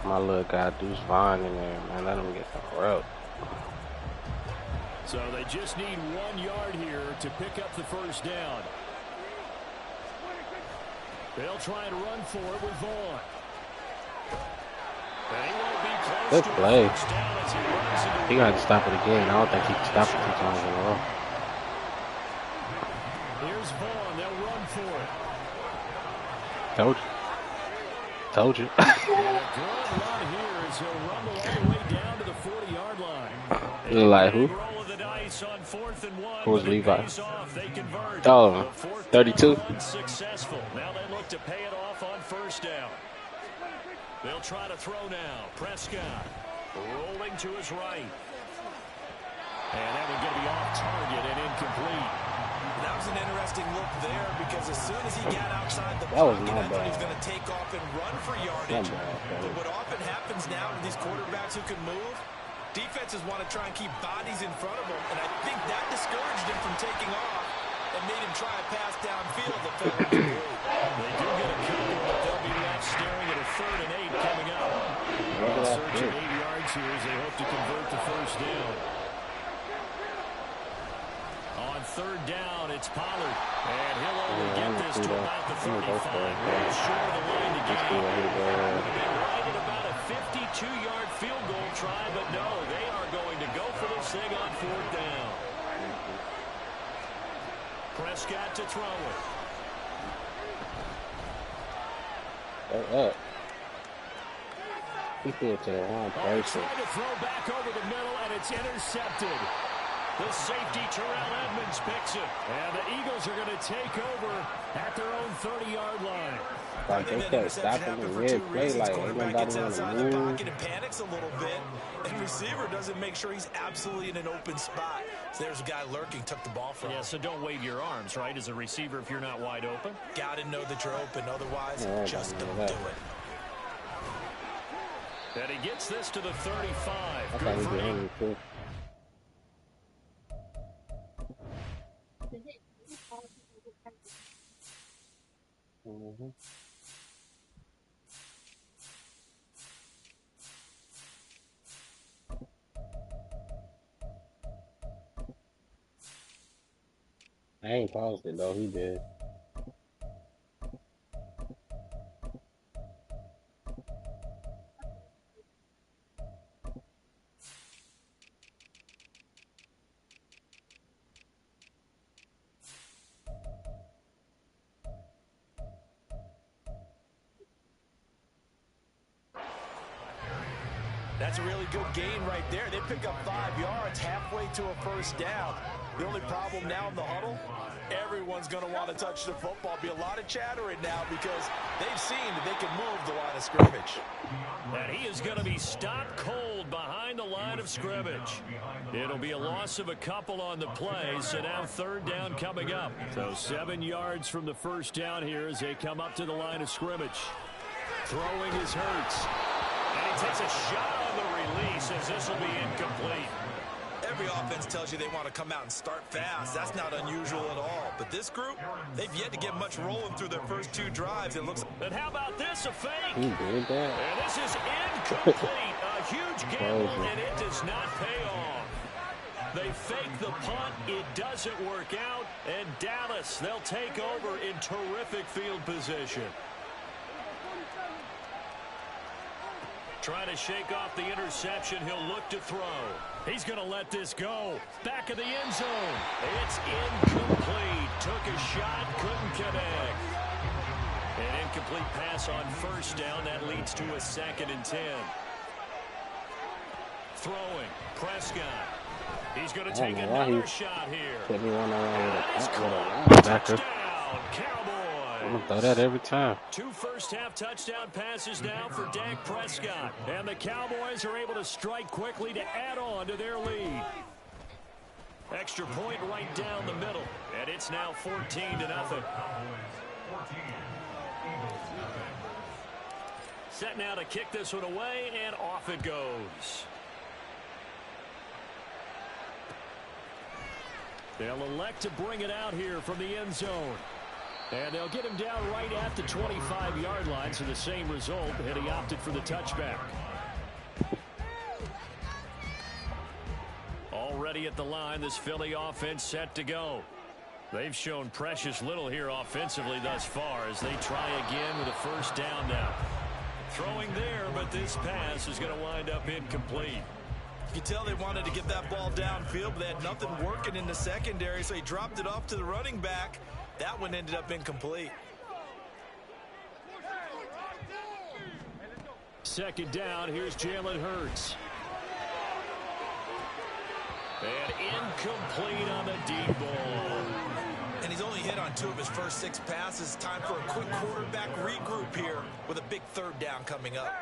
My little guy Deuce Vaughn in there, man. Let him get some rope. So they just need 1 yard here to pick up the first down. They'll try and run for it with Vaughn. Good play. He got to stop it again. I don't think he can stop it 2 times in a row. Here's Vaughn. They'll run for it. Told you. Told you. And a good run here as he'll rumble all the way down to the 40-yard line. Like who? Who was Levi? Oh, 32. Successful. Now they look to pay it off on first down. They'll try to throw now. Prescott rolling to his right. And that one's going to be off target and incomplete. That was an interesting look there because as soon as he got outside the pocket, I thought he was going to take off and run for yardage. But what often happens now with these quarterbacks who can move, defenses want to try and keep bodies in front of them, and I think that discouraged him from taking off and made him try a pass downfield that fell incomplete. They do get a couple, but they'll be left staring at a 3rd and 8 coming up. Search of 8 yards here as they hope to convert the first down. On 3rd down, it's Pollard, and he'll only get this to about the 35. Short of the line to gain. They've been right at about a 52-yard field goal try, but no, they are going to go for this thing on 4th down. Prescott to throw it. Up. He threw it to the wrong person. Trying to throw back over the middle, and it's intercepted. The safety, Terrell Edmonds, picks it. And the Eagles are going to take over at their own 30-yard line. Like they kept stopping the red play, like quarterback gets outside the move. pocket and panics a little bit, and receiver doesn't make sure he's absolutely in an open spot. So there's a guy lurking, took the ball from him. Yeah, so don't wave your arms, right, as a receiver if you're not wide open. Got to know that you're open, otherwise just don't do it. And he gets this to the 35. I thought he did him too. I ain't paused it though, he did. That's a really good gain right there. They pick up 5 yards halfway to a first down. The only problem now in the huddle, everyone's going to want to touch the football. Be a lot of chattering now because they've seen that they can move the line of scrimmage. And he is going to be stopped cold behind the line of scrimmage. It'll be a loss of a couple on the play, so now 3rd down coming up. So 7 yards from the first down here as they come up to the line of scrimmage. Throwing is Hurts. And he takes a shot on the release as this will be incomplete. Every offense tells you they want to come out and start fast. That's not unusual at all. But this group, they've yet to get much rolling through their first 2 drives. It looks. And how about this, a fake? He did that. And this is incomplete. A huge gamble, and it does not pay off. They fake the punt. It doesn't work out. And Dallas, they'll take over in terrific field position. Trying to shake off the interception. He'll look to throw. He's going to let this go. Back of the end zone. It's incomplete. Took a shot, couldn't connect. An incomplete pass on first down. That leads to a 2nd and 10. Throwing. Prescott. He's going to take another shot here. Put me one around with a touchdown, Cowboys. I'm going to throw that every time. 2 first-half touchdown passes now for Dak Prescott. And the Cowboys are able to strike quickly to add on to their lead. Extra point right down the middle. And it's now 14-0. Set now to kick this one away, and off it goes. They'll elect to bring it out here from the end zone. And they'll get him down right at the 25-yard line, so the same result, and he opted for the touchback. Already at the line, this Philly offense set to go. They've shown precious little here offensively thus far as they try again with a first down now. Throwing there, but this pass is going to wind up incomplete. You can tell they wanted to get that ball downfield, but they had nothing working in the secondary, so he dropped it off to the running back. That one ended up incomplete. Second down, here's Jalen Hurts. And incomplete on the deep ball. And he's only hit on 2 of his first 6 passes. Time for a quick quarterback regroup here with a big third down coming up.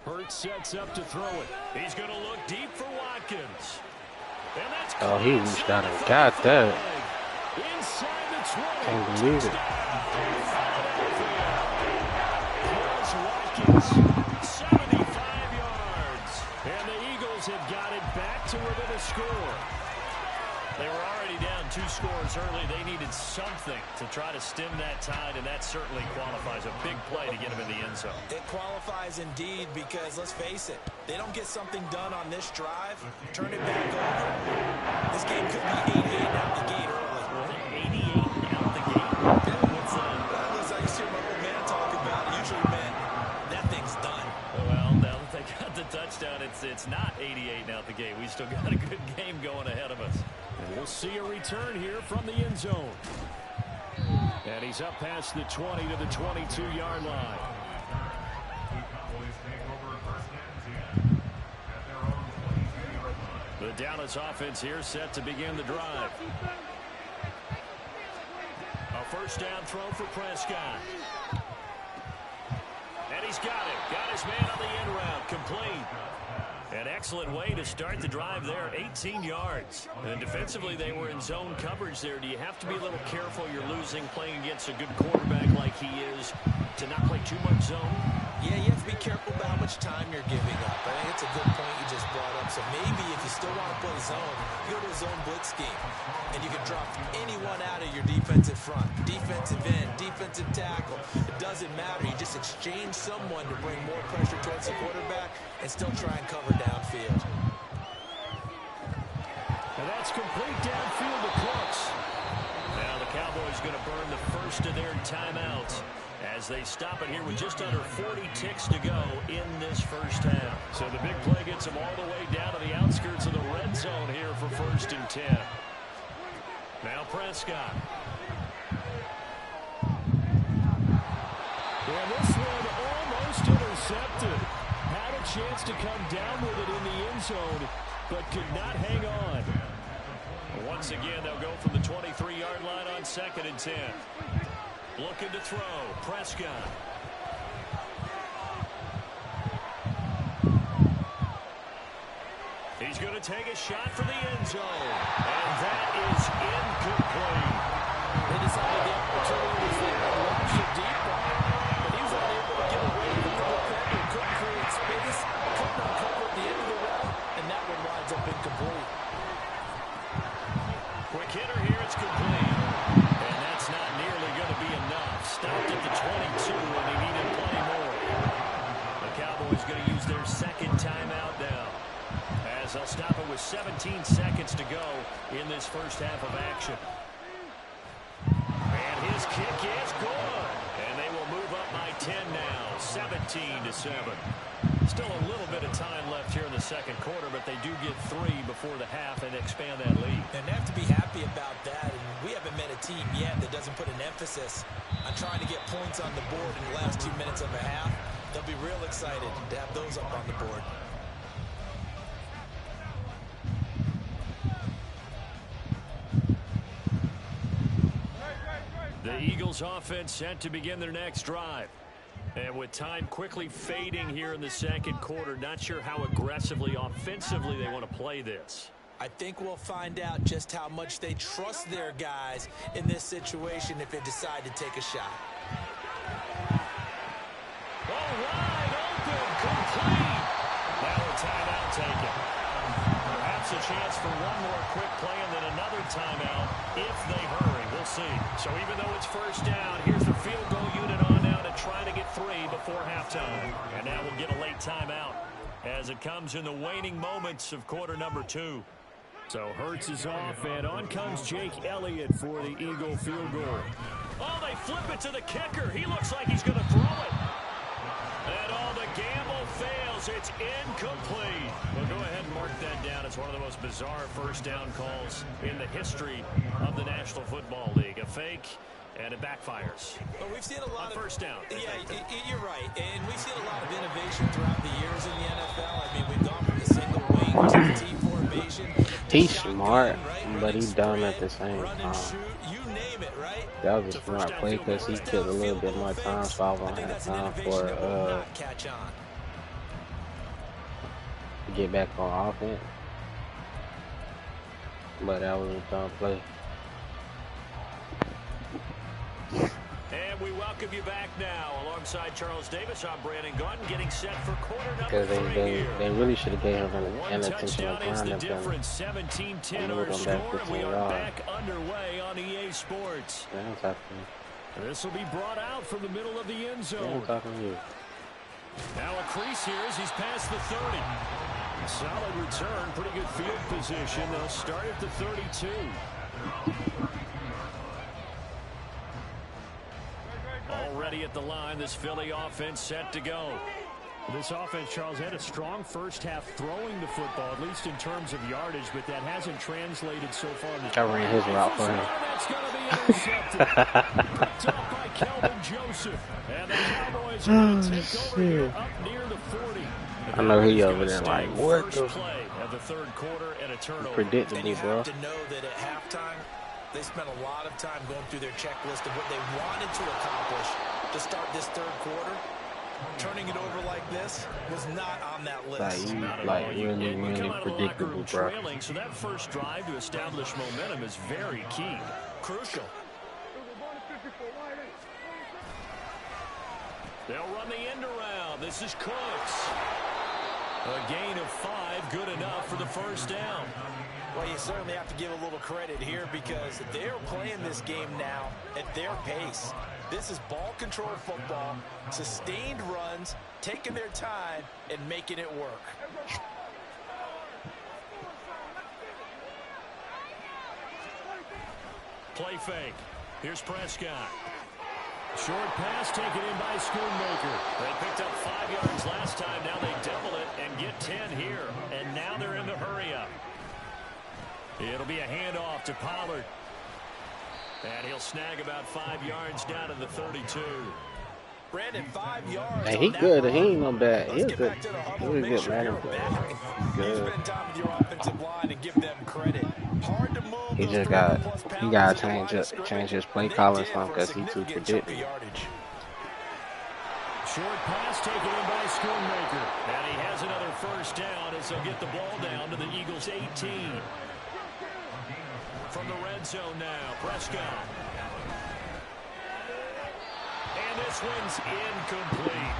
Hurts sets up to throw it. He's going to look deep for Watkins. And that's he reached out and got that. Inside the 20. Can't believe it. Watkins, 75 yards. And the Eagles have got it back to within a score. They were already down 2 scores early. They needed something to try to stem that tide, and that certainly qualifies. A big play to get them in the end zone. It qualifies indeed because, let's face it, they don't get something done on this drive, turn it back over. This game could be 88 out the gate early. 88 out the gate? What's that? I used to hear my old man talk about it. Usually meant that thing's done. Well, now that they got the touchdown, it's not 88 out the gate. We still got a good game going ahead of us. And we'll see a return here from the end zone. And he's up past the 20 to the 22-yard line. The Dallas offense here set to begin the drive. A first down throw for Prescott. And he's got it. Got his man on the end route. Complete. An excellent way to start the drive there, 18 yards. And defensively, they were in zone coverage there. Do you have to be a little careful? You're losing, playing against a good quarterback like he is, to not play too much zone? Yeah, you have to be careful about how much time you're giving up. I think it's a good point you just brought up. So maybe if you still want to play zone, you go to a zone blitz scheme. And you can drop anyone out of your defensive front. Defensive end, defensive tackle. It doesn't matter. You just exchange someone to bring more pressure towards the quarterback and still try and cover downfield. And that's complete downfield to Crooks. Now the Cowboys going to burn the first of their timeouts as they stop it here with just under 40 ticks to go in this first half. So the big play gets them all the way down to the outskirts of the red zone here for 1st and 10. Now Prescott. And this one almost intercepted. Had a chance to come down with it in the end zone, but could not hang on. Once again, they'll go from the 23-yard line on 2nd and 10. Looking to throw. Prescott. He's going to take a shot for the end zone. And that is incomplete. They decided the opportunity was there to launch it deep, but he was unable to get away from the defender. Couldn't create space, couldn't uncover at the end of the route, and that one winds up incomplete. Quick hitter here, it's complete. And that's not nearly going to be enough. Stopped at the 22, and he needed plenty more. The Cowboys going to use their second timeout now, as they'll stop it with 17 seconds to go in this first half of action. And his kick is good. And they will move up by 10 now, 17-7. Still a little bit of time left here in the second quarter, but they do get 3 before the half and expand that lead. And they have to be happy about that. And we haven't met a team yet that doesn't put an emphasis on trying to get points on the board in the last 2 minutes of a half. They'll be real excited to have those up on the board. The Eagles offense set to begin their next drive. And with time quickly fading here in the second quarter, not sure how aggressively, offensively they want to play this. I think we'll find out just how much they trust their guys in this situation if they decide to take a shot. Wide open, complete. Now a timeout taken. Perhaps us a chance for one more quick play and then another timeout if they hurry. We'll see. So even though it's first down, here's the field goal unit on now to try to get 3 before halftime. And now we'll get a late timeout as it comes in the waning moments of quarter number 2. So Hurts is off, and on comes Jake Elliott for the Eagle field goal. Oh, they flip it to the kicker. He looks like he's going to throw it. And all the gamble fails. It's incomplete. Well, go ahead and mark that down. It's one of the most bizarre first down calls in the history of the National Football League. A fake, and it backfires. Well, we've seen a lot of first down. Yeah, you're right. And we've seen a lot of innovation throughout the years in the NFL. I mean, we've gone from the single wing to the T formation. He's smart, but he's dumb at the same time. You name it, right? That was a smart play because he took a little bit more time, so I won't have time for to get back on offense. But that was a dumb play. And we welcome you back now. Alongside Charles Davis, I'm Brandon Gaunt, getting set for quarter number 3 here. They really should have gave him an intentional time. 17-10 our score, and we are back underway on EA Sports. This will be brought out from the middle of the end zone. Now a crease here as he's past the 30. Solid return, pretty good field position. They'll start at the 32. Already at the line, this Philly offense set to go. This offense, Charles, had a strong first half throwing the football, at least in terms of yardage, but that hasn't translated so far. I ran his route for him. That's going to be intercepted. Picked up by Kelvin Joseph. And the Cowboys are going to take over here up near the 40. I know he over there like, what the? Play of the third quarter and a turnover. Predictable, you bro. have to know that at halftime, they spent a lot of time going through their checklist of what they wanted to accomplish to start this third quarter. Turning it over like this was not on that list. Like really predictable, bro. So that first drive to establish momentum is very key. Crucial. They'll run the end around. This is Cooks. A gain of 5, good enough for the first down. Well, you certainly have to give a little credit here because they're playing this game now at their pace. This is ball control football, sustained runs, taking their time, and making it work. Play fake. Here's Prescott. Short pass taken in by Schoonmaker. They picked up 5 yards last time. Now they double it and get 10 here. And now they're in the hurry-up. It'll be a handoff to Pollard. And he'll snag about 5 yards down in the 32. Brandon, 5 yards. Hey, he good. He ain't no bad. He's good. He's a good man. You spend time with your offensive line and give them credit. Hard to move. He just got change his play calling some because he's too predictable. Short pass taken in by Schoonmaker. And he has another first down as they'll get the ball down to the Eagles' 18. From the red zone now, Prescott. And this one's incomplete.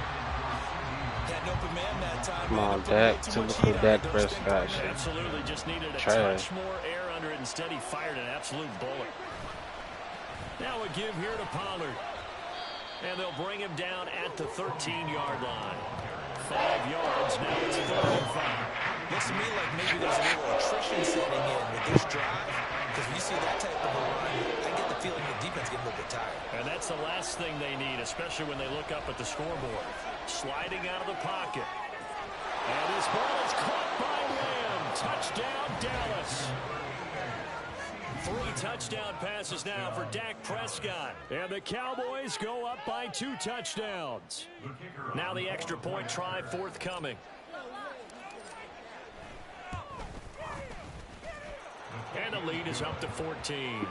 Had an open man that time. Come on, Dak. Typical Dak Prescott shit. Absolutely, just needed a touch more air under it. Instead, he fired an absolute bullet. Now a give here to Pollard. And they'll bring him down at the 13-yard line. 5 yards, now it's 3 and 5. Looks to me like maybe there's a little attrition setting in with this drive. Because when you see that type of a run, I get the feeling the defense getting a little bit tired. And that's the last thing they need, especially when they look up at the scoreboard. Sliding out of the pocket. And this ball is caught by Lamb. Touchdown, Dallas. 3 touchdown passes now for Dak Prescott. And the Cowboys go up by 2 touchdowns. Now the extra point try forthcoming. And the lead is up to 14.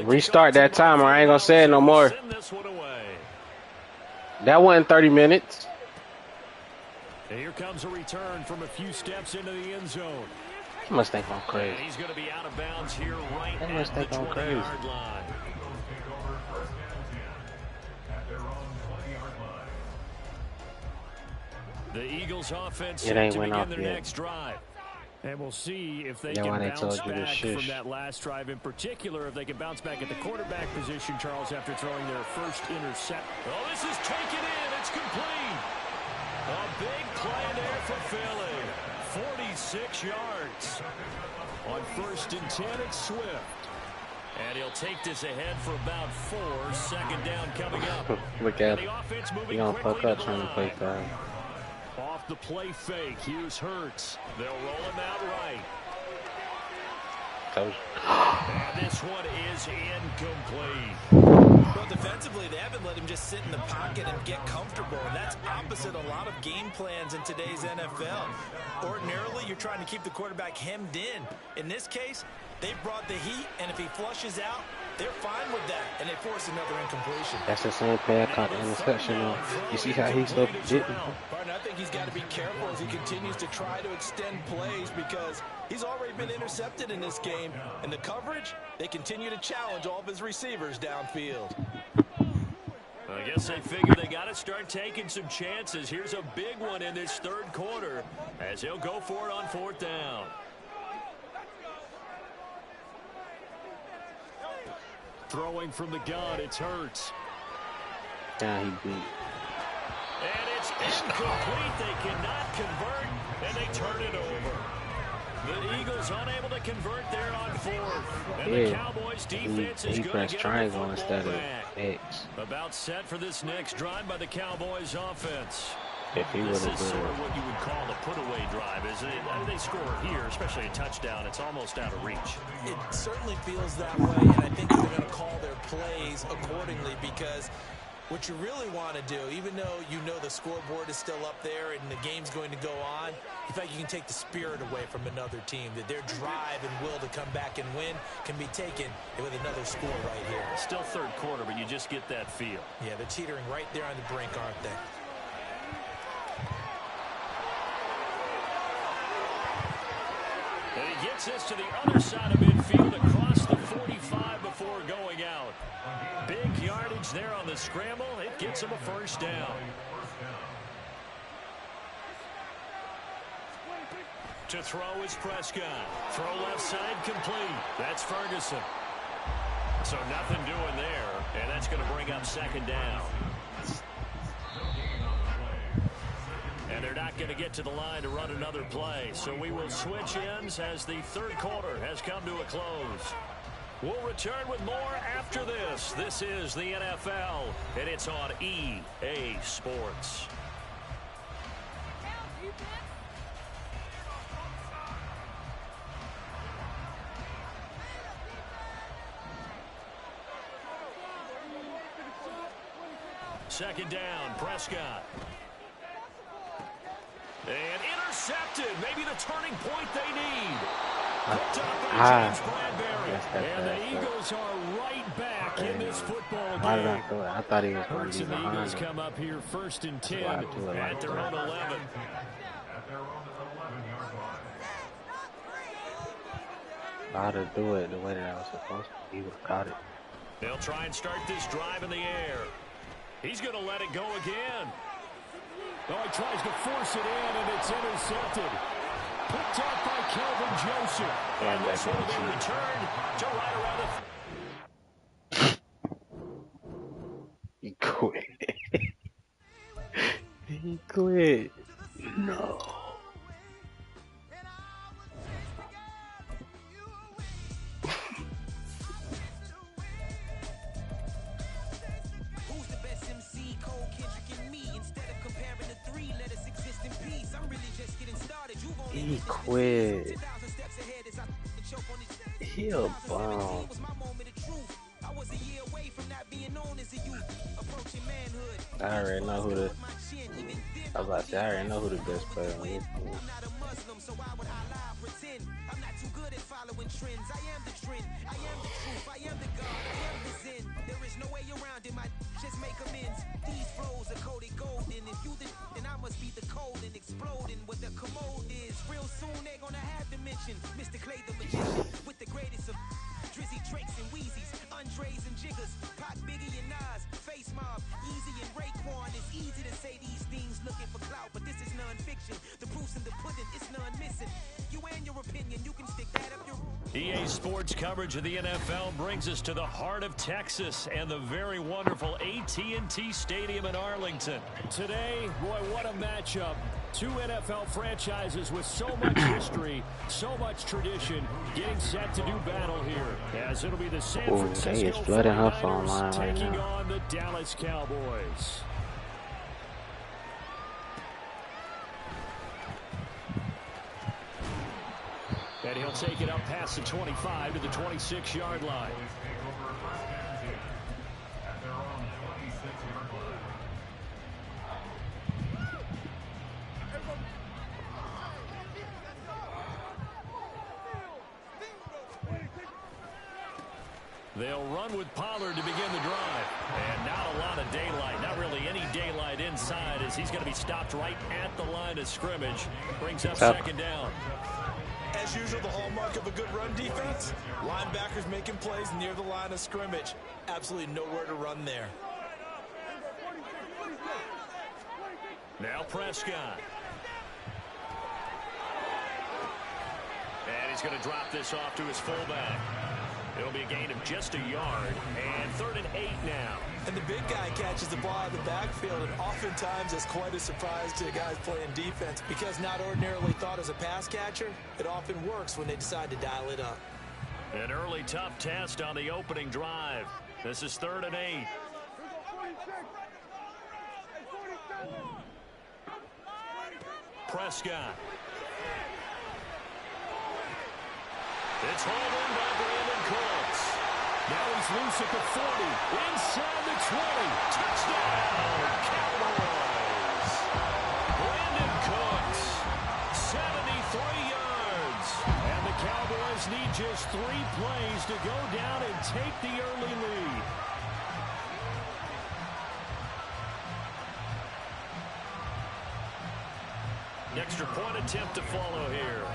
Restart that timer. I ain't gonna say it no more. Send this one away. That wasn't 30 minutes. And here comes a return from a few steps into the end zone. He must think I'm crazy. And he's going to be out of bounds here right He must at the think I'm crazy. 20-yard line. The Eagles offense set to begin their next drive. And we'll see if they can bounce back from that last drive. In particular, if they can bounce back at the quarterback position, Charles, after throwing their first intercept. Oh, this is taken in. It's complete. A big play there for Philly. 46 yards. On 1st and 10, it's Swift. And he'll take this ahead for about 4. 2nd down coming up. Look at him. He's going to puck up trying to play time. Off the play fake. Here's Hurts. They'll roll him out right. And this one is incomplete. Well, defensively, they haven't let him just sit in the pocket and get comfortable. And that's opposite a lot of game plans in today's NFL. Ordinarily, you're trying to keep the quarterback hemmed in. In this case, they brought the heat, and if he flushes out, they're fine with that, and they force another incompletion. That's the same play I caught the interception on. You see how he's so legit? Barton, I think he's got to be careful as he continues to try to extend plays because he's already been intercepted in this game. And the coverage, they continue to challenge all of his receivers downfield. I guess they figured they got to start taking some chances. Here's a big one in this 3rd quarter as he'll go for it on 4th down. Throwing from the gun, it's Hurts. Yeah, he beat. And it's incomplete. They cannot convert, and they turn it over. The Eagles unable to convert there on 4th. And the Cowboys defense is going to get triangle instead of X. About set for this next drive by the Cowboys offense. This is sort of what you would call a put-away drive, isn't it? I mean, they score here, especially a touchdown. It's almost out of reach. It certainly feels that way, and I think they're going to call their plays accordingly because what you really want to do, even though you know the scoreboard is still up there and the game's going to go on, in fact, you can take the spirit away from another team, that their drive and will to come back and win can be taken with another score right here. Still 3rd quarter, but you just get that feel. Yeah, they're teetering right there on the brink, aren't they? And he gets this to the other side of midfield across the 45 before going out. Big yardage there on the scramble. It gets him a 1st down. To throw is Prescott. Throw left side complete. That's Ferguson. So nothing doing there, and that's going to bring up 2nd down. And they're not going to get to the line to run another play. So we will switch ends as the 3rd quarter has come to a close. We'll return with more after this. This is the NFL, and it's on EA Sports. Second down, Prescott. And intercepted. Maybe the turning point they need. Picked up by James Bradbury. And the Eagles are right back in this football game. I thought he was going to be behind. The Eagles come up here 1st and 10 at their own 11. I had to do it the way that I was supposed to. He would have caught it. They'll try and start this drive in the air. He's going to let it go again. Oh, he tries to force it in, and it's intercepted. Picked up by Kelvin Joseph. And this one will be returned to right around the... He quit. He quit. No. He quit. He a bum. I already know who the. I was about to say, I already know who the best player on this team. following trends. I am the trend. I am the truth. I am the God. I am the Zen. There is no way around it. My just make amends. These flows are coated golden. If you the then I must be the cold and exploding what the commode is. Real soon they gonna have to mention Mr. Clay the magician with the greatest of Drizzy, Drakes, and Wheezies, Andres and Jiggers, Pac, Biggie, and Nas, Face Mob, Easy and Raekwon. It's easy to say these things looking for clout, but this is non-fiction. The proof's in the pudding, it's none missing. You and your opinion, you can stick that up your... EA Sports coverage of the NFL brings us to the heart of Texas and the very wonderful AT&T Stadium in Arlington. Today, boy, what a matchup. Two NFL franchises with so much history, so much tradition, getting set to do battle here. As it'll be the San Francisco 49ers taking on the Dallas Cowboys. And he'll take it up past the 25 to the 26-yard line. They'll run with Pollard to begin the drive. And not a lot of daylight. Not really any daylight inside as he's going to be stopped right at the line of scrimmage. Brings up second down. As usual, the hallmark of a good run defense, linebackers making plays near the line of scrimmage. Absolutely nowhere to run there. Now Prescott. And he's going to drop this off to his fullback. It'll be a gain of just a yard, and 3rd and 8 now. And the big guy catches the ball out of the backfield, and oftentimes it's quite a surprise to the guys playing defense because not ordinarily thought as a pass catcher, it often works when they decide to dial it up. An early tough test on the opening drive. This is 3rd and 8. Prescott. It's hauled in by Brandon Cooks. Now he's loose at the 40. Inside the 20. Touchdown, Cowboys. Brandon Cooks, 73 yards. And the Cowboys need just 3 plays to go down and take the early lead. Extra point attempt to follow here.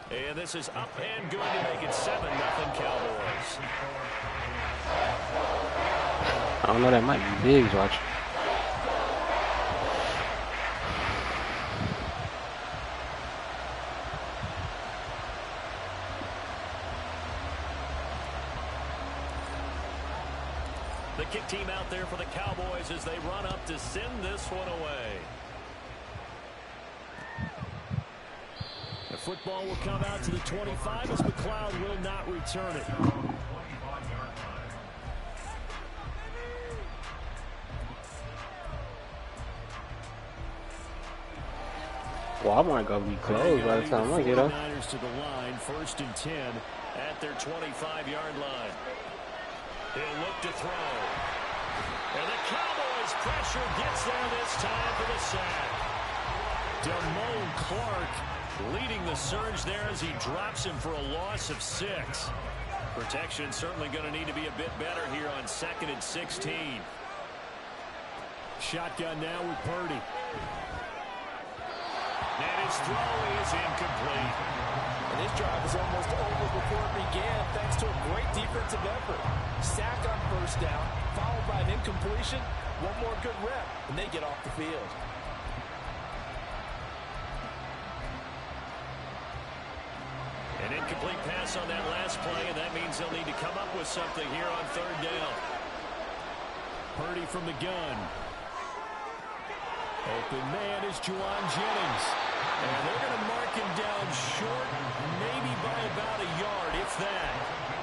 And this is up and going to make it 7-0 Cowboys. I don't know, that might be Biggs watching. The kick team out there for the Cowboys as they run up to send this one away. The football will come out to the 25 as McLeod will not return it. Well, I might go be close by the time I get up. To the line, 1st and 10 at their 25-yard line. He'll look to throw. And the Cowboys pressure gets there this time for the sack. Damone Clark leading the surge there as he drops him for a loss of 6. Protection certainly going to need to be a bit better here on 2nd and 16. Shotgun now with Purdy. And his throw is incomplete. And this drive is almost over before it began thanks to a great defensive effort. Sack on 1st down, followed by an incompletion. One more good rep, and they get off the field. An incomplete pass on that last play, and that means they'll need to come up with something here on 3rd down. Purdy from the gun. Open man is Juwan Jennings. And they're going to mark him down short, maybe by about a yard, if that.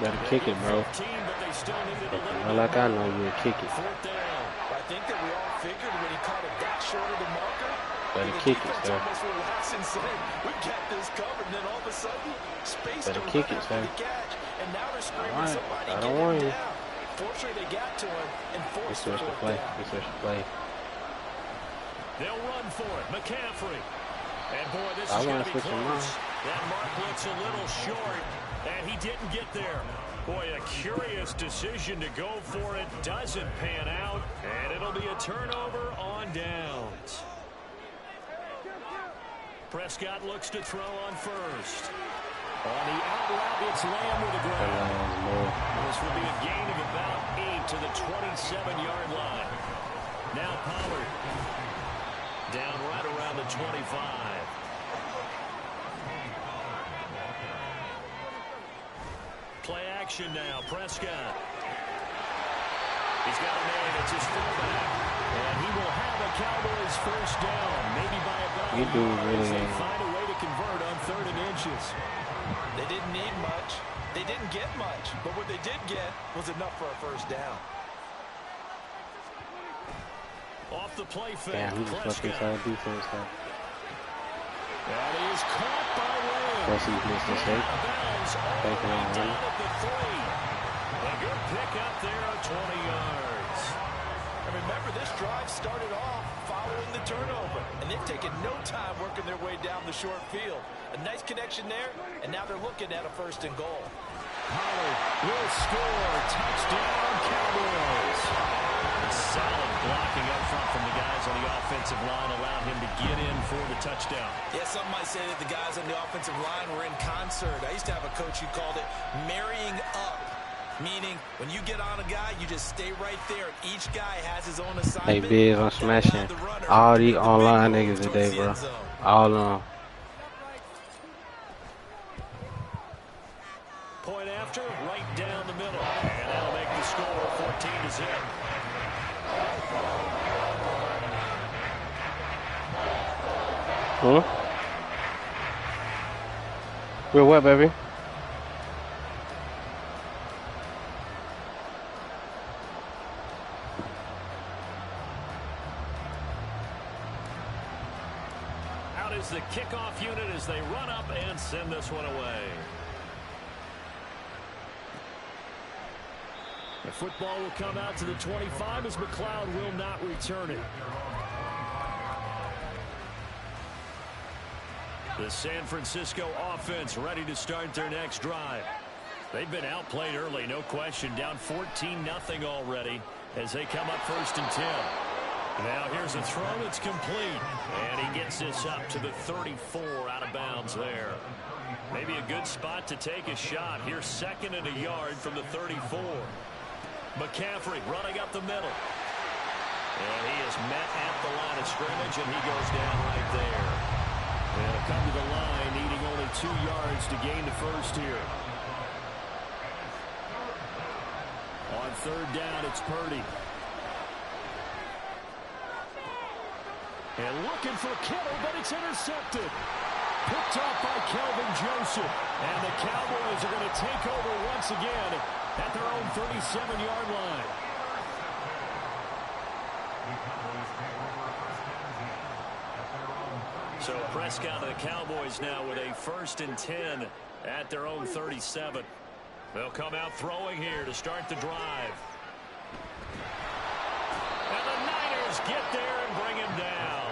Better kick it, bro. Well, like I know you'll kick it. 4th down. I think that we all figured when he caught it that short of the marker, better kick it, sir. almost relaxed and said, we got this covered. And then all of a sudden, space better kick it, sir. Catch, and now they're screaming right. somebody I get don't him want you. down. Fortunately, they got to him and forced He switched the play. He switched the play. They'll run for it. McCaffrey. And, boy, this is going to be close. That mark looks a little short, and he didn't get there. Boy, a curious decision to go for it. Doesn't pan out, and it'll be a turnover on downs. Prescott looks to throw on first. On the out route, it's Lamb with the ground. This will be a gain of about 8 to the 27-yard line. Now Pollard. Down right around the 25. Play action now. Prescott. He's got a man. It's his fullback. And he will have a Cowboys first down. Maybe by about they find a way to convert on 3rd and inches. They didn't need much. They didn't get much. But what they did get was enough for a first down. Off the play fake. Yeah, he just left inside defense. That is caught by Lamb. Plus he missed his hit. Taking on him. A good pick up there at 20 yards. And remember, this drive started off following the turnover. And they've taken no time working their way down the short field. A nice connection there, and now they're looking at a 1st and goal. Pollard will score. Touchdown, Cowboys. Solid blocking up front from the guys on the offensive line allowed him to get in for the touchdown. Yeah, some might say that the guys on the offensive line were in concert. I used to have a coach who called it marrying up, meaning when you get on a guy, you just stay right there. Each guy has his own assignment. Hey, Biz, I'm smashing all these online niggas today, bro. All on. Point after, right down the middle. And that'll make the score 14-0. Huh? Real what, baby? Out is the kickoff unit as they run up and send this one away. The football will come out to the 25 as McLeod will not return it. The San Francisco offense ready to start their next drive. They've been outplayed early, no question. Down 14-0 already as they come up 1st and 10. Now here's a throw that's complete. And he gets this up to the 34 out of bounds there. Maybe a good spot to take a shot. Here's 2nd and a yard from the 34. McCaffrey running up the middle. And he is met at the line of scrimmage, and he goes down right there. They'll come to the line, needing only 2 yards to gain the first here. On 3rd down, it's Purdy. And looking for Kittle, but it's intercepted. Picked off by Kelvin Joseph. And the Cowboys are going to take over once again at their own 37-yard line. So Prescott and the Cowboys now with a 1st and 10 at their own 37. They'll come out throwing here to start the drive. And the Niners get there and bring him down.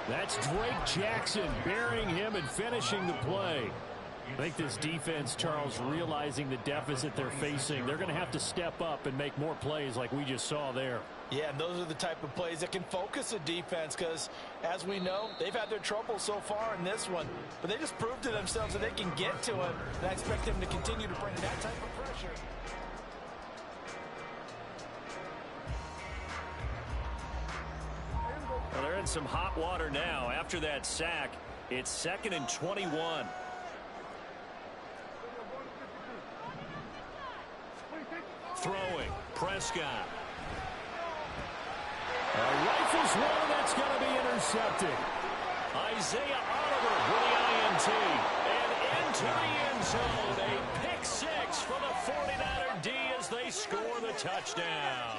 That's Drake Jackson burying him and finishing the play. I think this defense, Charles, realizing the deficit they're facing, they're going to have to step up and make more plays like we just saw there. Yeah, and those are the type of plays that can focus a defense because, as we know, they've had their trouble so far in this one. But they just proved to themselves that they can get to him, and I expect them to continue to bring that type of pressure. Well, they're in some hot water now. After that sack, it's 2nd and 21. Throwing, Prescott. Rifles one, that's going to be intercepted. Isaiah Oliver with the INT. And into the end zone. A pick 6 for the 49er D as they score the touchdown.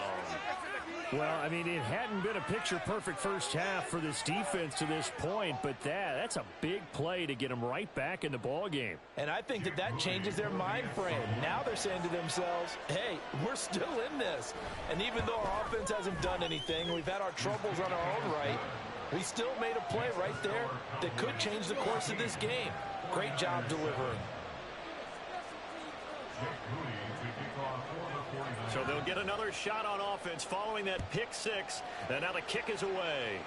Well, I mean, it hadn't been a picture-perfect first half for this defense to this point, but that's a big play to get them right back in the ballgame. And I think that changes their mind frame. Now they're saying to themselves, hey, we're still in this. And even though our offense hasn't done anything, we've had our troubles on our own right, He still made a play right there that could change the course of this game. Great job delivering. So they'll get another shot on offense following that pick six. And now the kick is away.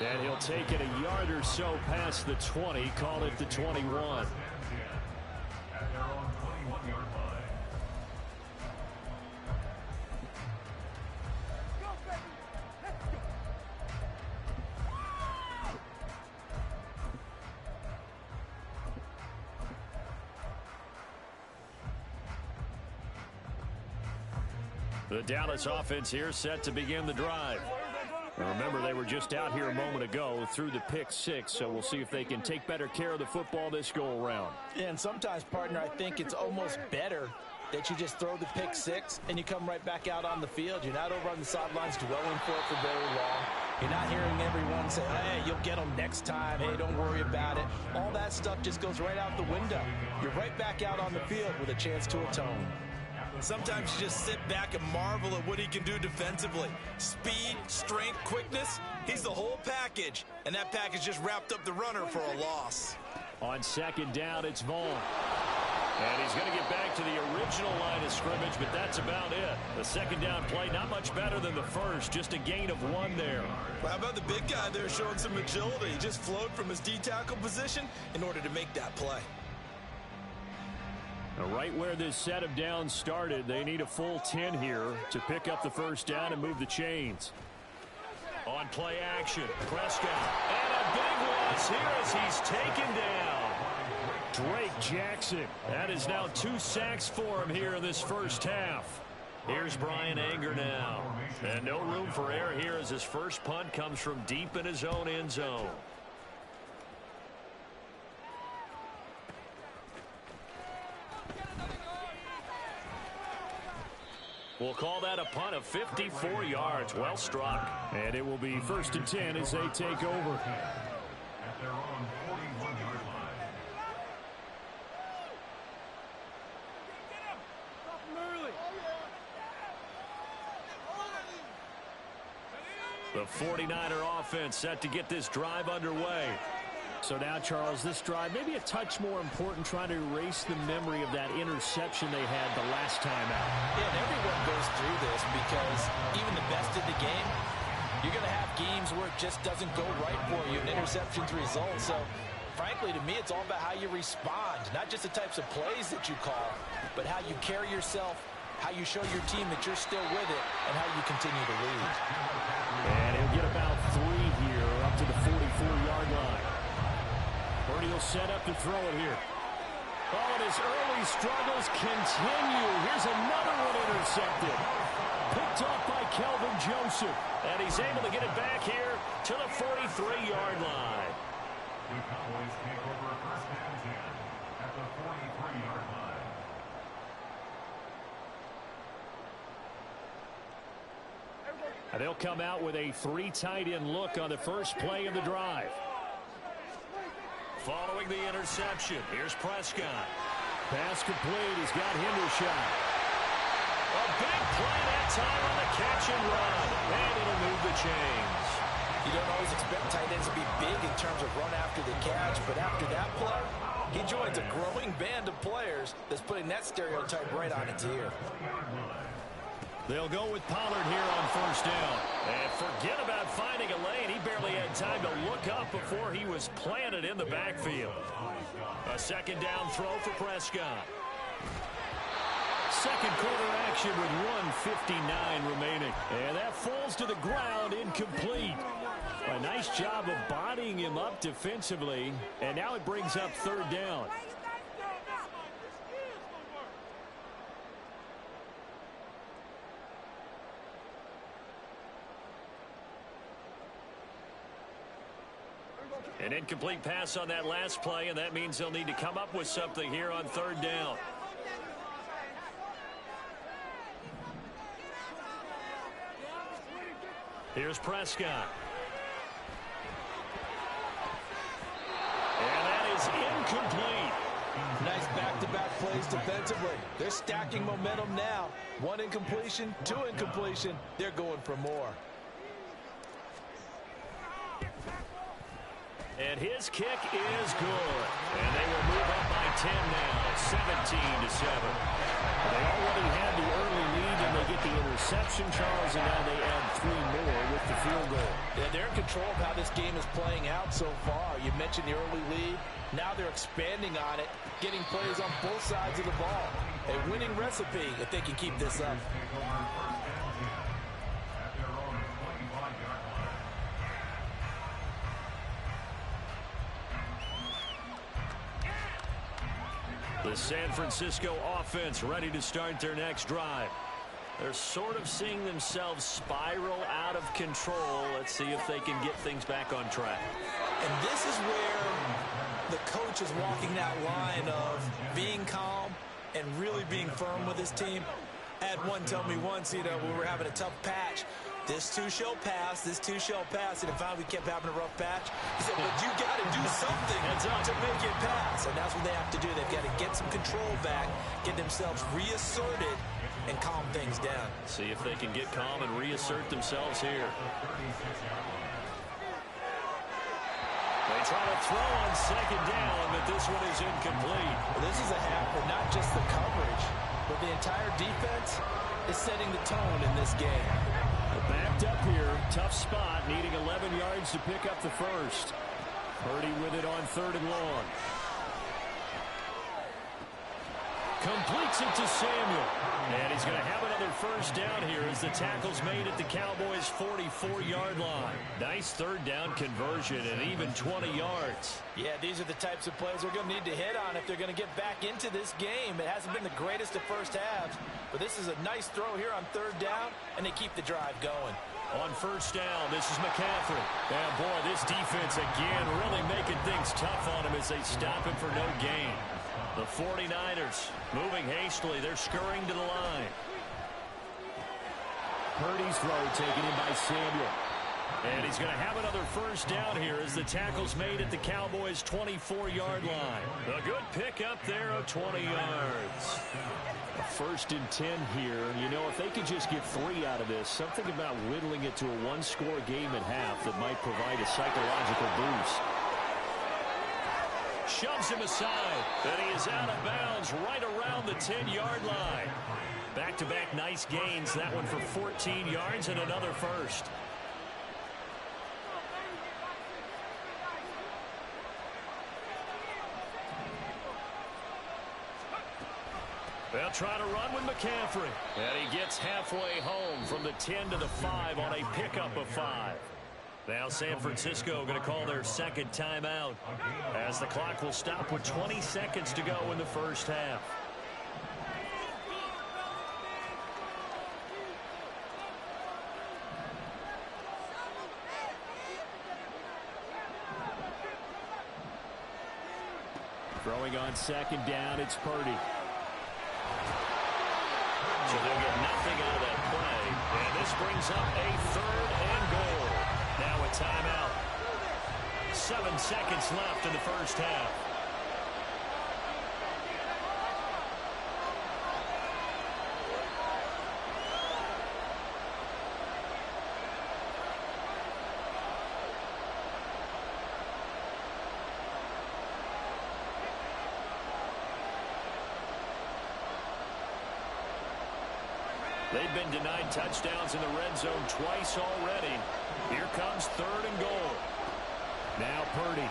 And he'll take it a yard or so past the 20, call it the 21. The Dallas offense here set to begin the drive. And remember, they were just out here a moment ago through the pick six, so we'll see if they can take better care of the football this go-around. Yeah, and sometimes, partner, I think it's almost better that you just throw the pick six and you come right back out on the field. You're not over on the sidelines dwelling for it for very long. You're not hearing everyone say, hey, you'll get them next time. Hey, don't worry about it. All that stuff just goes right out the window. You're right back out on the field with a chance to atone. Sometimes you just sit back and marvel at what he can do defensively. Speed, strength, quickness, he's the whole package. And that package just wrapped up the runner for a loss. On second down, it's Vaughn. And he's going to get back to the original line of scrimmage, but that's about it. The second down play, not much better than the first, just a gain of 1 there. Well, how about the big guy there showing some agility? He just flowed from his D-tackle position in order to make that play. Now, right where this set of downs started, they need a full 10 here to pick up the first down and move the chains. On play action, Prescott. And a big loss here as he's taken down. Drake Jackson. That is now 2 sacks for him here in this first half. Here's Brian Anger now. And no room for error here as his first punt comes from deep in his own end zone. We'll call that a punt of 54 yards. Well struck. And it will be 1st and 10 as they take over. The 49er offense set to get this drive underway. So now, Charles, this drive maybe a touch more important, trying to erase the memory of that interception they had the last time out. Yeah, and everyone goes through this because even the best in the game, you're going to have games where it just doesn't go right for you and interceptions result. So, frankly, to me, it's all about how you respond, not just the types of plays that you call, but how you carry yourself, how you show your team that you're still with it, and how you continue to lead. And he'll get about 3 here up to the 44-yard line. Purdy will set up to throw it here. Oh, and his early struggles continue. Here's another one intercepted. Picked off by Kelvin Joseph. And he's able to get it back here to the 43-yard line. The Cowboys take over 1st and 10 at the 43-yard line. And they'll come out with a 3 tight end look on the first play of the drive. Following the interception, here's Prescott. Pass complete. He's got Hendershot. A big play that time on the catch and run. And it'll move the chains. You don't always expect tight ends to be big in terms of run after the catch, but after that play, he joins a growing band of players that's putting that stereotype right on its ear. They'll go with Pollard here on 1st down. And forget about finding a lane. He barely had time to look up before he was planted in the backfield. A 2nd down throw for Prescott. Second quarter action with 1:59 remaining. And that falls to the ground incomplete. A nice job of bodying him up defensively. And now it brings up 3rd down. An incomplete pass on that last play, and that means they'll need to come up with something here on 3rd down. Here's Prescott. And that is incomplete. Nice back-to-back plays defensively. They're stacking momentum now. 1 incompletion, 2 incompletion. They're going for more. And his kick is good. And they will move up by 10 now, 17-7. They already had the early lead, and they get the interception, Charles, and now they add 3 more with the field goal. Yeah, they're in control of how this game is playing out so far. You mentioned the early lead. Now they're expanding on it, getting plays on both sides of the ball. A winning recipe if they can keep this up. The San Francisco offense ready to start their next drive. They're sort of seeing themselves spiral out of control. Let's see if they can get things back on track. And this is where the coach is walking that line of being calm and really being firm with his team. I had one tell me once, we were having a tough patch. This too shall pass, this too shall pass. And if finally we kept having a rough patch, he said, but you got to do something to make it pass. And that's what they have to do. They've got to get some control back, get themselves reasserted, and calm things down. See if they can get calm and reassert themselves here. They try to throw on second down, but this one is incomplete. Well, this is a half where not just the coverage, but the entire defense is setting the tone in this game. Backed up here, tough spot, needing 11 yards to pick up the first. Purdy with it on 3rd and long. Completes it to Samuel. And he's going to have another first down here as the tackle's made at the Cowboys' 44-yard line. Nice 3rd down conversion and even 20 yards. Yeah, these are the types of plays they're going to need to hit on if they're going to get back into this game. It hasn't been the greatest of first halves, but this is a nice throw here on 3rd down, and they keep the drive going. On 1st down, this is McCaffrey. And boy, this defense again really making things tough on him as they stop him for no gain. The 49ers moving hastily. They're scurrying to the line. Purdy's throw taken in by Samuel. And he's going to have another first down here as the tackle's made at the Cowboys' 24-yard line. A good pickup there of 20 yards. A 1st and 10 here. You know, if they could just get 3 out of this, something about whittling it to a 1-score game at half that might provide a psychological boost. Shoves him aside, and he is out of bounds right around the 10-yard line. Back-to-back nice gains, that one for 14 yards and another first. They'll try to run with McCaffrey, and he gets halfway home from the 10 to the 5 on a pickup of 5. Now San Francisco going to call their 2nd timeout as the clock will stop with 20 seconds to go in the first half. Throwing on 2nd down, it's Purdy. So they'll get nothing out of that play, and this brings up a 3rd and goal. Now a timeout. 7 seconds left in the first half. They've been denied touchdowns in the red zone twice already. Here comes 3rd and goal. Now Purdy. A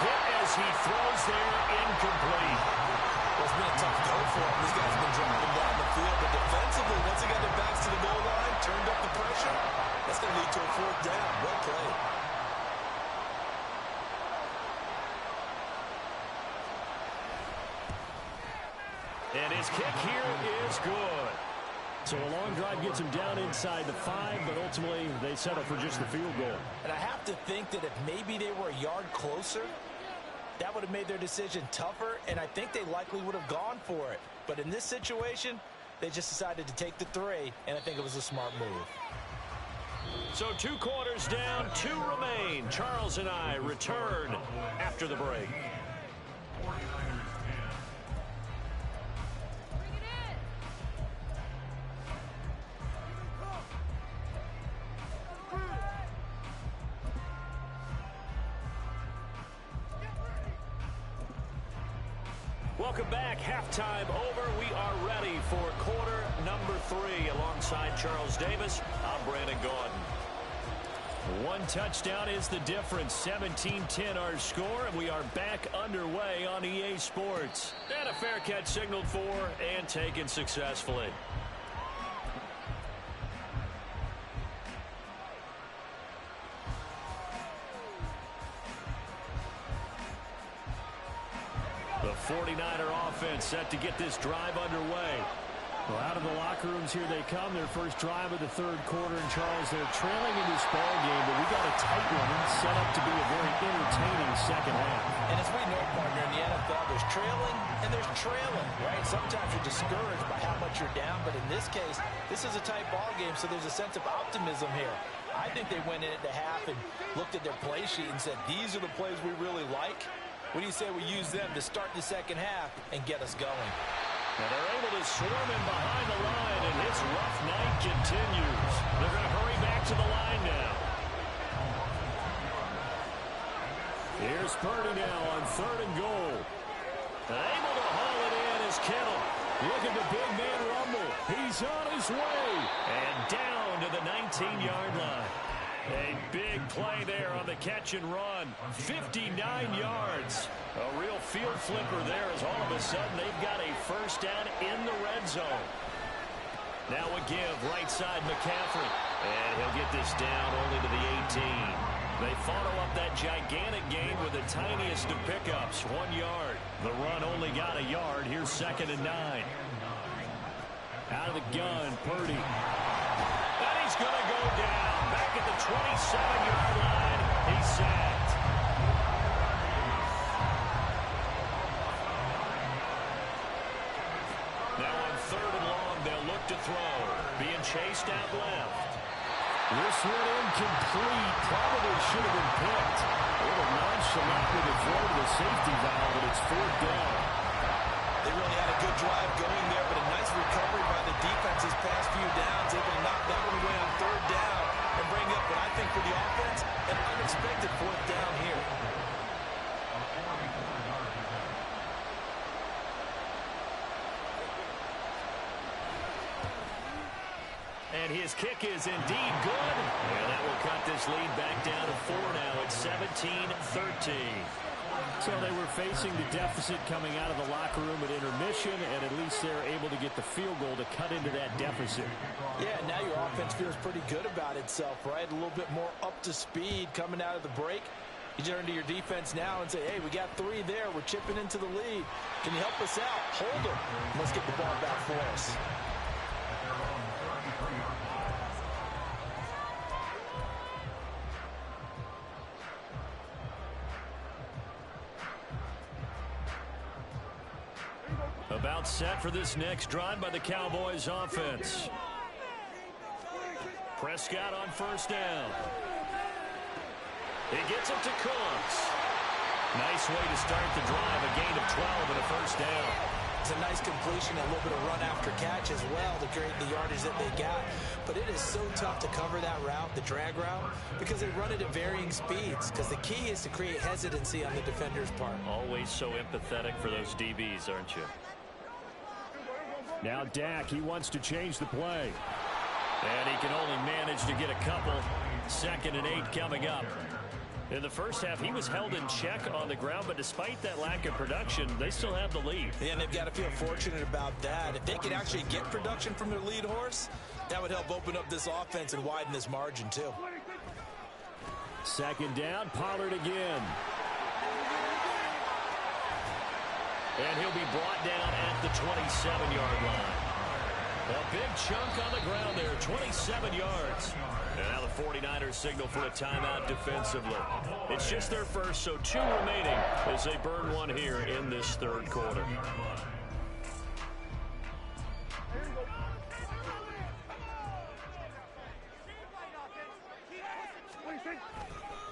hit as he throws there, incomplete. Well, it's been a tough go for him. These guys have been dropping down the field, but defensively, once they got their backs to the goal line, turned up the pressure, that's going to lead to a 4th down. Well played. And his kick here is good. So a long drive gets him down inside the 5, but ultimately they settle for just the field goal. And I have to think that if maybe they were a yard closer, that would have made their decision tougher, and I think they likely would have gone for it. But in this situation, they just decided to take the 3, and I think it was a smart move. So 2 quarters down, 2 remain. Charles and I return after the break. Welcome back. Halftime over. We are ready for quarter number 3. Alongside Charles Davis, I'm Brandon Gaudin. One touchdown is the difference. 17-10 our score, and we are back underway on EA Sports. And a fair catch signaled for and taken successfully. The 49er offense set to get this drive underway. Well, out of the locker rooms here they come. Their first drive of the third quarter. And Charles, they're trailing in this ball game, but we got a tight one set up to be a very entertaining second half. And as we know, partner, in the NFL, there's trailing and there's trailing, right? Sometimes you're discouraged by how much you're down, but in this case, this is a tight ball game, so there's a sense of optimism here. I think they went in at the half and looked at their play sheet and said, these are the plays we really like. What do you say we use them to start the second half and get us going? And they're able to swarm him behind the line, and his rough night continues. They're going to hurry back to the line now. Here's Purdy now on 3rd and goal. And able to haul it in is Kittle. Look at the big man rumble. He's on his way. And down to the 19-yard line. A big play there on the catch and run. 59 yards. A real field flipper there as all of a sudden they've got a first down in the red zone. Now a give right side McCaffrey. And he'll get this down only to the 18. They follow up that gigantic gain with the tiniest of pickups, 1 yard. The run only got a yard. Here's 2nd and 9. Out of the gun, Purdy. And he's going to go down. Back at the 27-yard line, he's sacked. Now on 3rd and long, they'll look to throw. Being chased out left. This one incomplete. Probably should have been picked. A little nonchalant with the throw to the safety valve, but it's 4th down. They really had a good drive going there, but a nice recovery by the defense these past few downs. Able to knock that one away on 3rd down and bring up what I think for the offense, an unexpected 4th down here. And his kick is indeed good. And that will cut this lead back down to 4 now. It's 17-13. So they were facing the deficit coming out of the locker room at intermission, and at least they're able to get the field goal to cut into that deficit. Yeah, now your offense feels pretty good about itself, right? A little bit more up to speed coming out of the break. You turn to your defense now and say, hey, we got 3 there. We're chipping into the lead. Can you help us out? Hold them. Let's get the ball back for us. About set for this next drive by the Cowboys offense. Prescott on 1st down. He gets it to Cooks. Nice way to start the drive. A gain of 12 and a 1st down. It's a nice completion, a little bit of run after catch as well to create the yardage that they got. But it is so tough to cover that route, the drag route, because they run it at varying speeds. Because the key is to create hesitancy on the defender's part. Always so empathetic for those DBs, aren't you? Now Dak, he wants to change the play. And he can only manage to get a couple. 2nd and 8 coming up. In the first half, he was held in check on the ground, but despite that lack of production, they still have the lead. Yeah, and they've got to feel fortunate about that. If they could actually get production from their lead horse, that would help open up this offense and widen this margin, too. 2nd down, Pollard again. And he'll be brought down at the 27-yard line. A big chunk on the ground there, 27 yards. And now the 49ers signal for a timeout defensively. It's just their first, so 2 remaining as they burn one here in this 3rd quarter.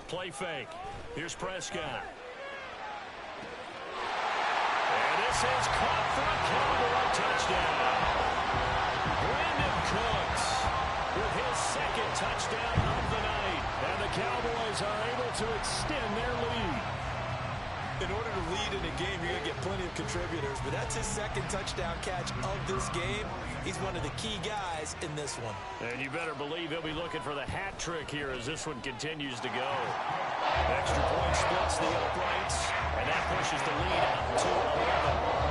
Play fake. Here's Prescott. And this is caught for a Cowboy touchdown. Brandon Cooks with his 2nd touchdown of the night. And the Cowboys are able to extend their lead. In order to lead in a game, you're going to get plenty of contributors, but that's his second touchdown catch of this game. He's one of the key guys in this one. And you better believe he'll be looking for the hat trick here as this one continues to go. Extra point splits the uprights, and that pushes the lead out to 11.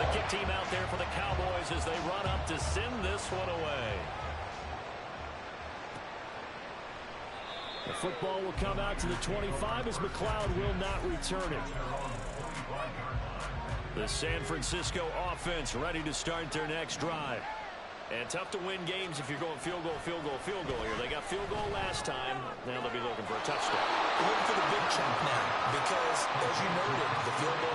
The kick team out there for the Cowboys as they run up to send this one away. The football will come out to the 25 as McLeod will not return it. The San Francisco offense ready to start their next drive. And tough to win games if you're going field goal, field goal, field goal here. They got field goal last time. Now they'll be looking for a touchdown. Looking for the big chunk now because, as you noted, the field goal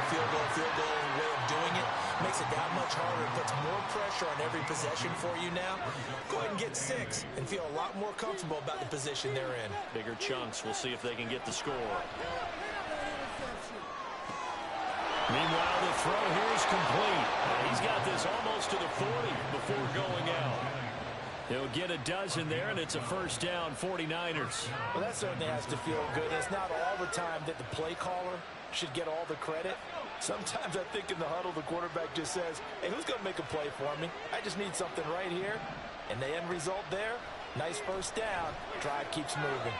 way of doing it makes it that much harder. It puts more pressure on every possession for you now. Go ahead and get 6 and feel a lot more comfortable about the position they're in. Bigger chunks. We'll see if they can get the score. Meanwhile, the throw here is complete. He's got this almost to the 40 before going out. He'll get a dozen there, and it's a first down, 49ers. Well, that certainly has to feel good. It's not all the time that the play caller should get all the credit. Sometimes I think in the huddle, the quarterback just says, hey, who's going to make a play for me? I just need something right here. And the end result there, nice first down. Drive keeps moving.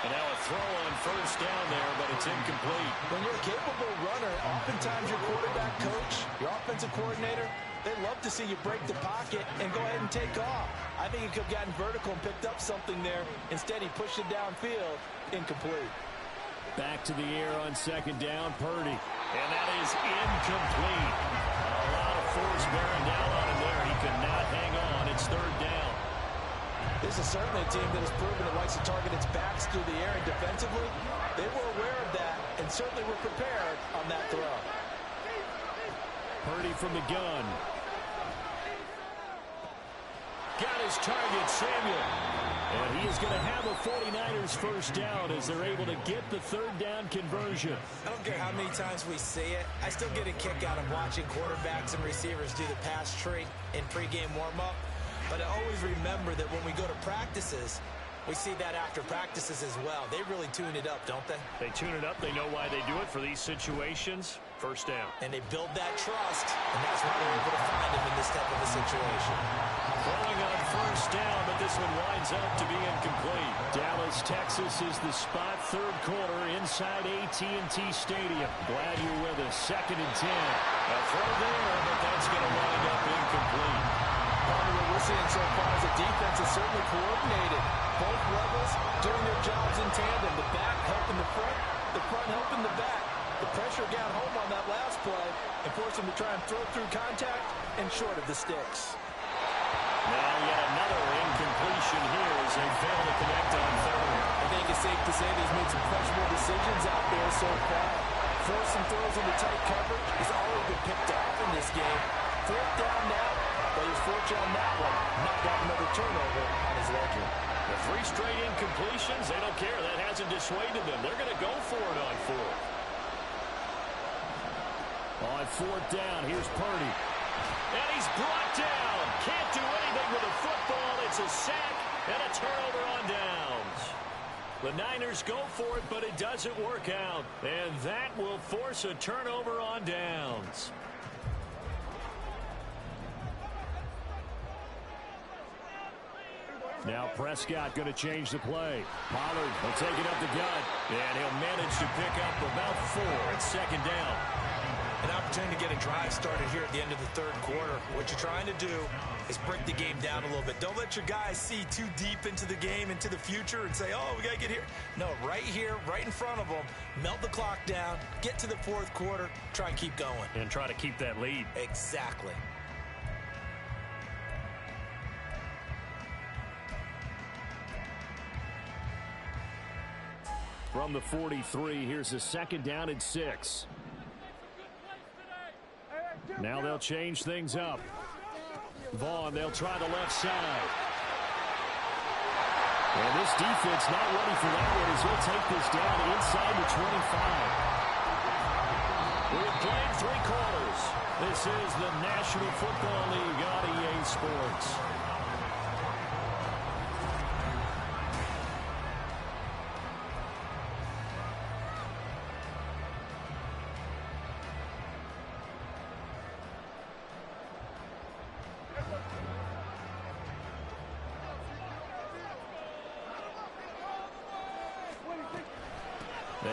And now a throw on first down there, but it's incomplete. When you're a capable runner, oftentimes your quarterback coach, your offensive coordinator, they love to see you break the pocket and go ahead and take off. I think he could have gotten vertical and picked up something there. Instead, he pushed it downfield, incomplete. Back to the air on second down, Purdy. And that is incomplete. A lot of force bearing down on him there. He could not hang on. It's third down. This is certainly a team that has proven it likes to target its backs through the air, and defensively, they were aware of that and certainly were prepared on that throw. Purdy from the gun. Got his target, Samuel. And he is going to have a 49ers first down as they're able to get the third down conversion. I don't care how many times we see it. I still get a kick out of watching quarterbacks and receivers do the pass tree in pregame warm-up. But I always remember that when we go to practices, we see that after practices as well. They really tune it up, don't they? They tune it up. They know why they do it for these situations. First down. And they build that trust, and that's why they're able to find him in this type of a situation. Throwing on first down, but this one winds up to be incomplete. Dallas, Texas is the spot, third quarter inside AT&T Stadium. Glad you're with us. 2nd and 10. A throw there, but that's going to wind up incomplete. Part of what we're seeing so far is the defense is certainly coordinated. Both levels doing their jobs in tandem. The back helping the front helping the back. The pressure got home on that last play and forced them to try and throw through contact and short of the sticks. Now yet another incompletion here as they fail to connect on third. I think it's safe to say that he's made some questionable decisions out there so far. Forced some throws into tight coverage. He's already been picked off in this game. Fourth down now. But he's fortunate on that one. Not got another turnover on his ledger. The 3 straight incompletions, they don't care. That hasn't dissuaded them. They're going to go for it on 4th. On 4th down, here's Purdy. And he's brought down. Can't do anything with a football. It's a sack and a turnover on downs. The Niners go for it, but it doesn't work out. And that will force a turnover on downs. Now Prescott going to change the play. Pollard will take it up the gut. And he'll manage to pick up about 4 at 2nd down. An opportunity to get a drive started here at the end of the third quarter. What you're trying to do is break the game down a little bit. Don't let your guys see too deep into the game, into the future, and say, oh, we got to get here. No, right here, right in front of them, melt the clock down, get to the fourth quarter, try and keep going. And try to keep that lead. Exactly. From the 43, here's a 2nd down and 6. Now they'll change things up. Vaughn, they'll try the left side. And this defense not ready for that one as he'll take this down inside the 25. We've played 3 quarters. This is the National Football League on EA Sports.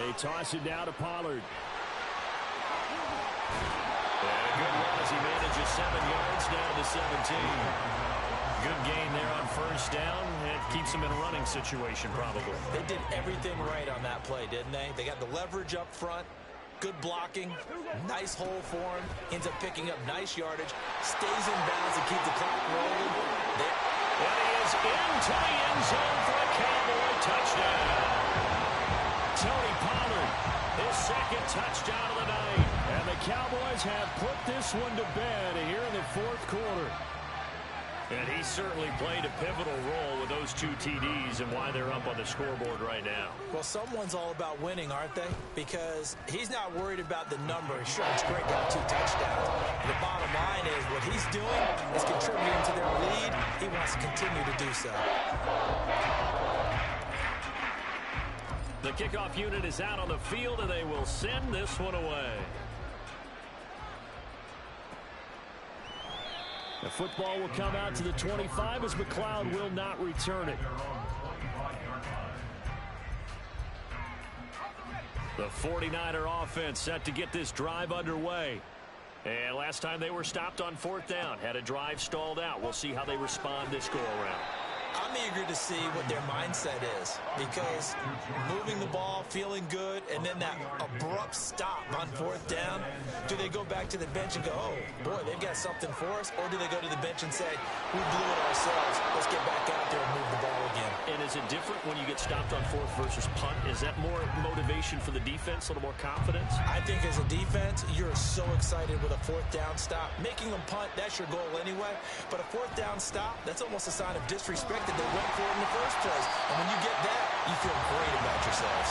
They toss it down to Pollard. And a good run as he manages 7 yards down to 17. Good gain there on first down. It keeps him in a running situation probably. They did everything right on that play, didn't they? They got the leverage up front, good blocking, nice hole for him, ends up picking up nice yardage, stays in bounds to keep the clock rolling. And he is into the end zone for a Cowboy touchdown. Tony Pollard, his second touchdown of the night. And the Cowboys have put this one to bed here in the fourth quarter. And he certainly played a pivotal role with those 2 TDs and why they're up on the scoreboard right now. Well, someone's all about winning, aren't they? Because he's not worried about the number. Sure, it's great to have 2 touchdowns. The bottom line is what he's doing is contributing to their lead. He wants to continue to do so. The kickoff unit is out on the field, and they will send this one away. The football will come out to the 25 as McLeod will not return it. The 49er offense set to get this drive underway. And last time they were stopped on fourth down, had a drive stalled out. We'll see how they respond this go-around. I'm eager to see what their mindset is, because moving the ball, feeling good, and then that abrupt stop on fourth down, do they go back to the bench and go, oh, boy, they've got something for us, or do they go to the bench and say, we blew it ourselves, let's get back out there and move the ball again? And is it different when you get stopped on fourth versus punt? Is that more motivation for the defense, a little more confidence? I think as a defense, you're so excited with a fourth down stop. Making them punt, that's your goal anyway, but a fourth down stop, that's almost a sign of disrespect that they went for it in the first place. And when you get that, you feel great about yourselves.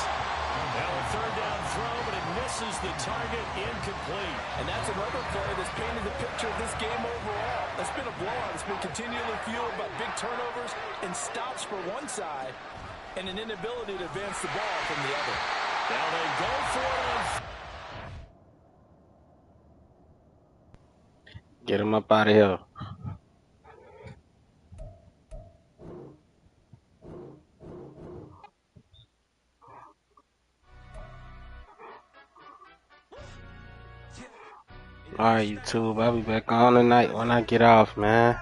Now a third down throw, but it misses the target, incomplete. And that's another play that's painted the picture of this game overall. It's been a blowout. It's been continually fueled by big turnovers and stops for one side and an inability to advance the ball from the other. Now they go for it. Get him up out of here. Alright, YouTube, I'll be back on tonight when I get off, man.